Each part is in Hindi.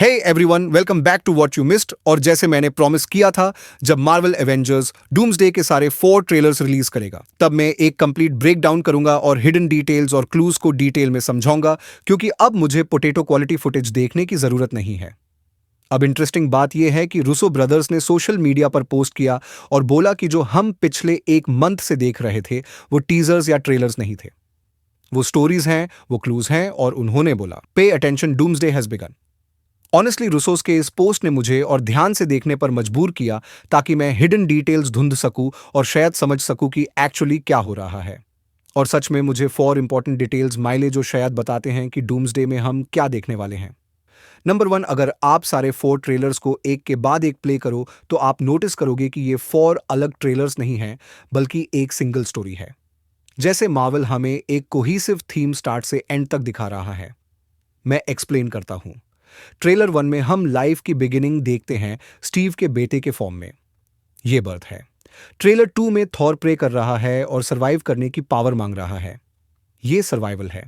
Hey everyone, welcome back to what you missed. और जैसे मैंने प्रॉमिस किया था, जब मार्वल एवेंजर्स डूम्सडे के सारे 4 ट्रेलर्स रिलीज करेगा, तब मैं एक कंप्लीट ब्रेकडाउन करूंगा और हिडन डिटेल्स और क्लूज को डिटेल में समझाऊंगा, क्योंकि अब मुझे पोटैटो क्वालिटी फुटेज देखने की जरूरत नहीं है। अब इंटरेस्टिंग बात यह है कि रूसो ब्रदर्स ने सोशल मीडिया पर पोस्ट किया और बोला कि जो हम पिछले एक मंथ से देख रहे थे वो टीजर्स या ट्रेलर्स नहीं थे, वो स्टोरीज हैं, वो क्लूज हैं। और उन्होंने बोला, pay attention, doomsday has begun. Honestly रूसोस के इस पोस्ट ने मुझे और ध्यान से देखने पर मजबूर किया, ताकि मैं हिडन डिटेल्स ढूंढ सकूं और शायद समझ सकूं कि एक्चुअली क्या हो रहा है। और सच में मुझे 4 इंपॉर्टेंट डिटेल्स माइले जो शायद बताते हैं कि डूम्सडे में हम क्या देखने वाले हैं। नंबर 1, अगर आप सारे 4 ट्रेलर्स को एक के बाद एक प्ले करो तो आप नोटिस करोगे कि ये 4 अलग ट्रेलर्स नहीं हैं, बल्कि एक सिंगल स्टोरी है। जैसे मार्वल हमें एक कोहीसिव थीम स्टार्ट से एंड तक दिखा रहा है। मैं एक्सप्लेन करता हूं। ट्रेलर 1 में हम लाइफ की बिगिनिंग देखते हैं, स्टीव के बेटे के फॉर्म में। ये बर्थ है। ट्रेलर 2 में थॉर प्रे कर रहा है और सरवाइव करने की पावर मांग रहा है। ये सर्वाइवल है।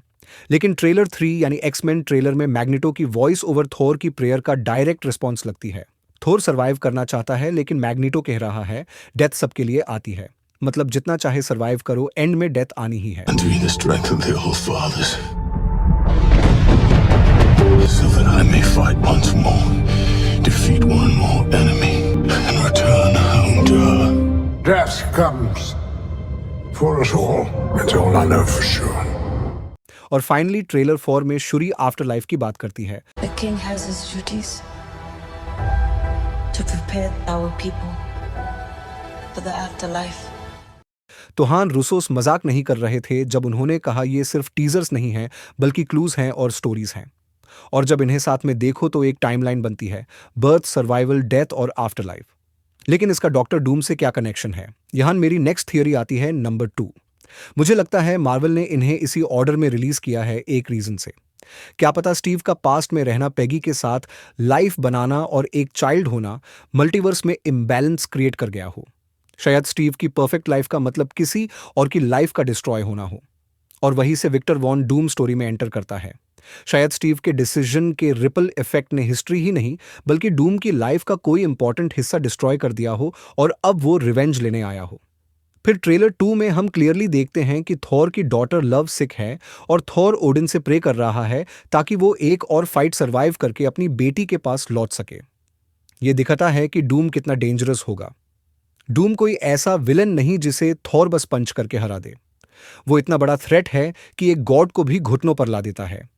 लेकिन ट्रेलर 3 यानी एक्समैन ट्रेलर में मैग्नेटो की वॉइस ओवर थॉर की प्रेयर का डायरेक्ट रिस्पॉन्स लगती है। थॉर सर्वाइव करना चाहता है, लेकिन मैग्नेटो कह रहा है डेथ सबके लिए आती है। मतलब जितना चाहे सर्वाइव करो, एंड में डेथ आनी ही है। So that I may fight once more, defeat one more enemy, and return home to her. Death comes for us all. That's all I know for sure. और फाइनली ट्रेलर 4 में शुरी आफ्टर लाइफ की बात करती है। The king has his duties to prepare our people for the afterlife. तो हाँ, रूसोस मजाक नहीं कर रहे थे जब उन्होंने कहा ये सिर्फ टीजर्स नहीं हैं, बल्कि क्लूज हैं और स्टोरीज हैं। और जब इन्हें साथ में देखो तो एक टाइमलाइन बनती है, बर्थ, सर्वाइवल, डेथ और आफ्टर लाइफ। लेकिन इसका डॉक्टर डूम से क्या कनेक्शन है? यहां मेरी नेक्स्ट थियरी आती है, नंबर 2। मुझे लगता है मार्वल ने इन्हें इसी ऑर्डर में रिलीज किया है एक रीजन से। क्या पता स्टीव का पास्ट में रहना, पेगी के साथ लाइफ बनाना और एक चाइल्ड होना मल्टीवर्स में इम्बैलेंस क्रिएट कर गया हो। शायद स्टीव की परफेक्ट लाइफ का मतलब किसी और की लाइफ का डिस्ट्रॉय होना हो, और वहीं से विक्टर वॉन डूम स्टोरी में एंटर करता है। शायद स्टीव के डिसीजन के रिपल इफेक्ट ने हिस्ट्री ही नहीं, बल्कि डूम की लाइफ का कोई इंपॉर्टेंट हिस्सा डिस्ट्रॉय कर दिया हो और अब वो रिवेंज लेने आया हो। फिर ट्रेलर 2 में हम क्लियरली देखते हैं कि थॉर की डॉटर लव सिक है और थॉर ओडिन से प्रे कर रहा है ताकि वो एक और फाइट सर्वाइव करके अपनी बेटी के पास लौट सके। ये दिखाता है कि डूम कितना डेंजरस होगा। डूम कोई ऐसा विलन नहीं जिसे थॉर बस पंच करके हरा दे। वो इतना बड़ा थ्रेट है कि एक गॉड को भी घुटनों पर ला देता है।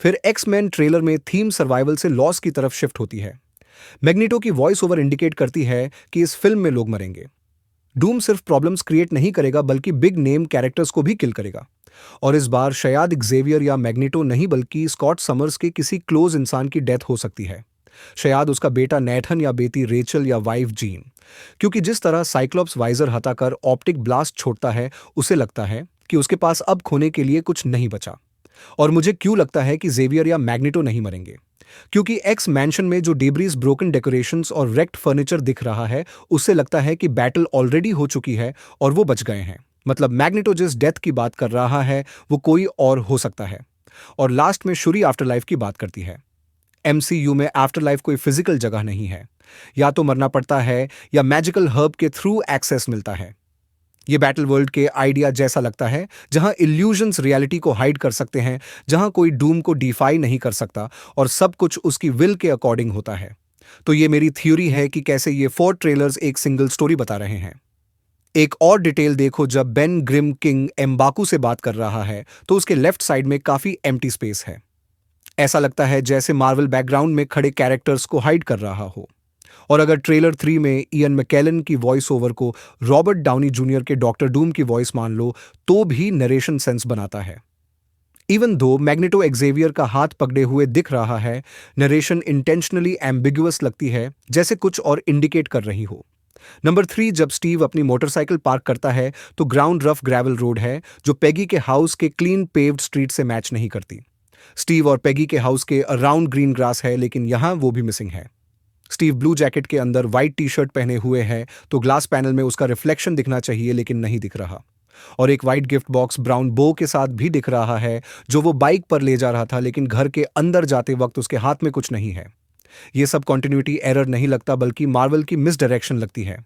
फिर एक्समैन ट्रेलर में थीम सर्वाइवल से लॉस की तरफ शिफ्ट होती है। मैग्नेटो की वॉइस ओवर इंडिकेट करती है कि इस फिल्म में लोग मरेंगे। डूम सिर्फ प्रॉब्लम्स क्रिएट नहीं करेगा, बल्कि बिग नेम कैरेक्टर्स को भी किल करेगा। और इस बार शायद एक्जेवियर या मैग्नेटो नहीं, बल्कि स्कॉट समर्स के किसी क्लोज इंसान की डेथ हो सकती है। शायद उसका बेटा नेथन या बेटी रेचल या वाइफ जीन। क्योंकि जिस तरह साइक्लोप्स वाइजर हटाकर ऑप्टिक ब्लास्ट छोड़ता है, उसे लगता है कि उसके पास अब खोने के लिए कुछ नहीं बचा। और मुझे क्यों लगता है कि जेवियर या मैग्नेटो नहीं मरेंगे? क्योंकि एक्स मैंशन में जो डेब्रीज, ब्रोकन डेकोरेशंस और रेक्ट फर्नीचर दिख रहा है, उससे लगता है कि बैटल ऑलरेडी हो चुकी है और वो बच गए हैं। मतलब मैग्नेटो जिस डेथ की बात कर रहा है वो कोई और हो सकता है। और लास्ट में शुरी आफ्टरलाइफ की बात करती है। MCU में आफ्टरलाइफ कोई फिजिकल जगह नहीं है। या तो मरना पड़ता है या मैजिकल हर्ब के थ्रू एक्सेस मिलता है। ये बैटल वर्ल्ड के आइडिया जैसा लगता है, जहां इल्यूजन्स रियलिटी को हाइड कर सकते हैं, जहां कोई डूम को डिफाई नहीं कर सकता और सब कुछ उसकी विल के अकॉर्डिंग होता है। तो ये मेरी थ्योरी है कि कैसे ये 4 ट्रेलर्स एक सिंगल स्टोरी बता रहे हैं। एक और डिटेल देखो, जब बेन ग्रिम किंग एम्बाकू से बात कर रहा है तो उसके लेफ्ट साइड में काफी एम्प्टी स्पेस है। ऐसा लगता है जैसे मार्वल बैकग्राउंड में खड़े कैरेक्टर्स को हाइड कर रहा हो। और अगर ट्रेलर 3 में इयन मैकेलन की वॉइस ओवर को रॉबर्ट डाउनी जूनियर के डॉक्टर डूम की वॉइस मान लो, तो भी नरेशन सेंस बनाता है। इवन दो मैग्नेटो एक्जेवियर का हाथ पकड़े हुए दिख रहा है, नरेशन इंटेंशनली एम्बिगुअस लगती है, जैसे कुछ और इंडिकेट कर रही हो। नंबर 3, जब स्टीव अपनी मोटरसाइकिल पार्क करता है तो ग्राउंड रफ ग्रेवल रोड है, जो पेगी के हाउस के क्लीन पेव्ड स्ट्रीट से मैच नहीं करती। स्टीव और पेगी के हाउस के अराउंड ग्रीन ग्रास है, लेकिन यहां वो भी मिसिंग है। स्टीव ब्लू जैकेट के अंदर व्हाइट टी-शर्ट पहने हुए है, तो ग्लास पैनल में उसका रिफ्लेक्शन दिखना चाहिए, लेकिन नहीं दिख रहा। और एक व्हाइट गिफ्ट बॉक्स ब्राउन बो के साथ भी दिख रहा है, जो वो बाइक पर ले जा रहा था, लेकिन घर के अंदर जाते वक्त उसके हाथ में कुछ नहीं है। ये सब कॉन्टिन्यूटी एरर नहीं लगता बल्कि मार्वल की मिस डायरेक्शन लगती है।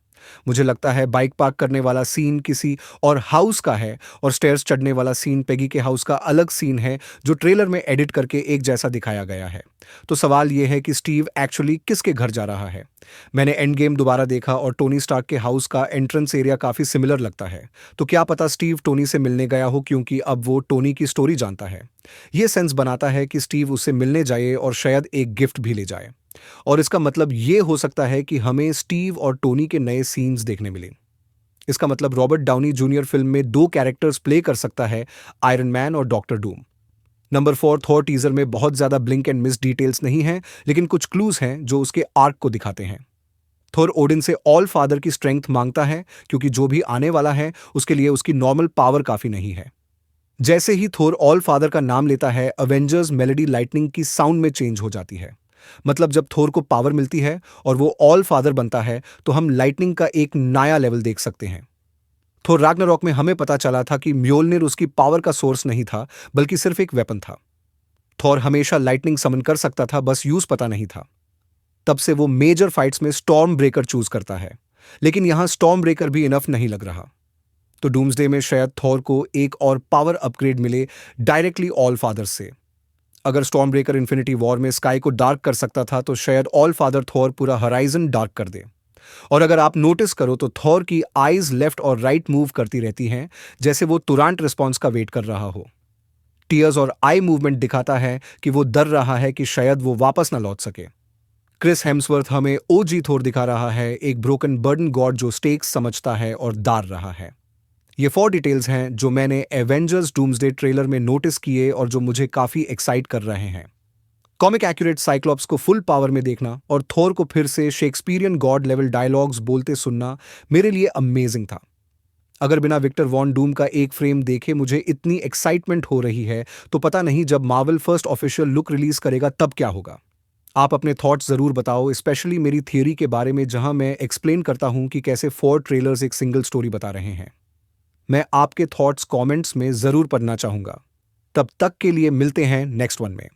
मुझे लगता है बाइक पार्क करने वाला सीन किसी और हाउस का है और स्टेयर्स चढ़ने वाला सीन पेगी के हाउस का अलग सीन है जो ट्रेलर में एडिट करके एक जैसा दिखाया गया है। तो सवाल ये है कि स्टीव एक्चुअली किसके घर जा रहा है। मैंने एंड गेम दोबारा देखा और टोनी स्टार्क के हाउस का एंट्रेंस एरिया काफी सिमिलर लगता है। तो क्या पता स्टीव टोनी से मिलने गया हो क्योंकि अब वो टोनी की स्टोरी जानता है। ये सेंस बनाता है कि स्टीव उससे मिलने जाए और शायद एक गिफ्ट भी ले जाए। और इसका मतलब ये हो सकता है कि हमें स्टीव और टोनी के नए सीन्स देखने मिले। इसका मतलब रॉबर्ट डाउनी जूनियर फिल्म में 2 कैरेक्टर्स प्ले कर सकता है, आयरन मैन और doctor Doom. Number 4 Thor teaser में बहुत ज्यादा ब्लिंक एंड मिस डिटेल्स नहीं हैं, लेकिन कुछ क्लूज हैं जो उसके आर्क को दिखाते हैं। थोर ओडिन से ऑल फादर की स्ट्रेंथ मांगता है क्योंकि जो भी आने वाला है उसके लिए उसकी नॉर्मल पावर काफी नहीं है। जैसे ही थोर ऑल फादर का नाम लेता है अवेंजर्स मेलेडी लाइटनिंग की साउंड में चेंज हो जाती है। मतलब जब थोर को पावर मिलती है और वो ऑल फादर बनता है तो हम लाइटनिंग का एक नया लेवल देख सकते हैं। थोर रैग्नारॉक में हमें पता चला था कि म्योलनिर उसकी पावर का सोर्स नहीं था बल्कि सिर्फ एक वेपन था। थोर हमेशा लाइटनिंग समन कर सकता था, बस यूज पता नहीं था। तब से वो मेजर फाइट्स में स्टॉर्म ब्रेकर चूज करता है, लेकिन यहां स्टॉर्म ब्रेकर भी इनफ नहीं लग रहा। तो डूम्सडे में शायद थोर को एक और पावर अपग्रेड मिले डायरेक्टली ऑल फादर से। अगर स्टॉर्म ब्रेकर इन्फिनिटी वॉर में स्काई को डार्क कर सकता था तो शायद ऑल फादर थॉर पूरा हराइजन डार्क कर दे। और अगर आप नोटिस करो तो थॉर की आईज लेफ्ट और राइट मूव करती रहती हैं, जैसे वो तुरंत रिस्पॉन्स का वेट कर रहा हो। टीयर्स और आई मूवमेंट दिखाता है कि वो डर रहा है कि शायद वो वापस ना लौट सके। क्रिस हेम्सवर्थ हमें ओजी थोर दिखा रहा है, एक ब्रोकन बर्डन गॉड जो स्टेक्स समझता है और दार रहा है। ये 4 डिटेल्स हैं जो मैंने एवेंजर्स डूम्सडे ट्रेलर में नोटिस किए और जो मुझे काफी एक्साइट कर रहे हैं। कॉमिक एक्यूरेट साइक्लॉप्स को फुल पावर में देखना और थोर को फिर से शेक्सपियरियन गॉड लेवल डायलॉग्स बोलते सुनना मेरे लिए अमेजिंग था। अगर बिना विक्टर वॉन डूम का एक फ्रेम देखे मुझे इतनी एक्साइटमेंट हो रही है तो पता नहीं जब Marvel first official look release करेगा तब क्या होगा। आप अपने थॉट्स जरूर बताओ, स्पेशली मेरी थियरी के बारे में जहां मैं एक्सप्लेन करता हूं कि कैसे 4 ट्रेलर्स एक सिंगल स्टोरी बता रहे हैं। मैं आपके थॉट्स कमेंट्स में जरूर पढ़ना चाहूंगा। तब तक के लिए मिलते हैं नेक्स्ट वन में।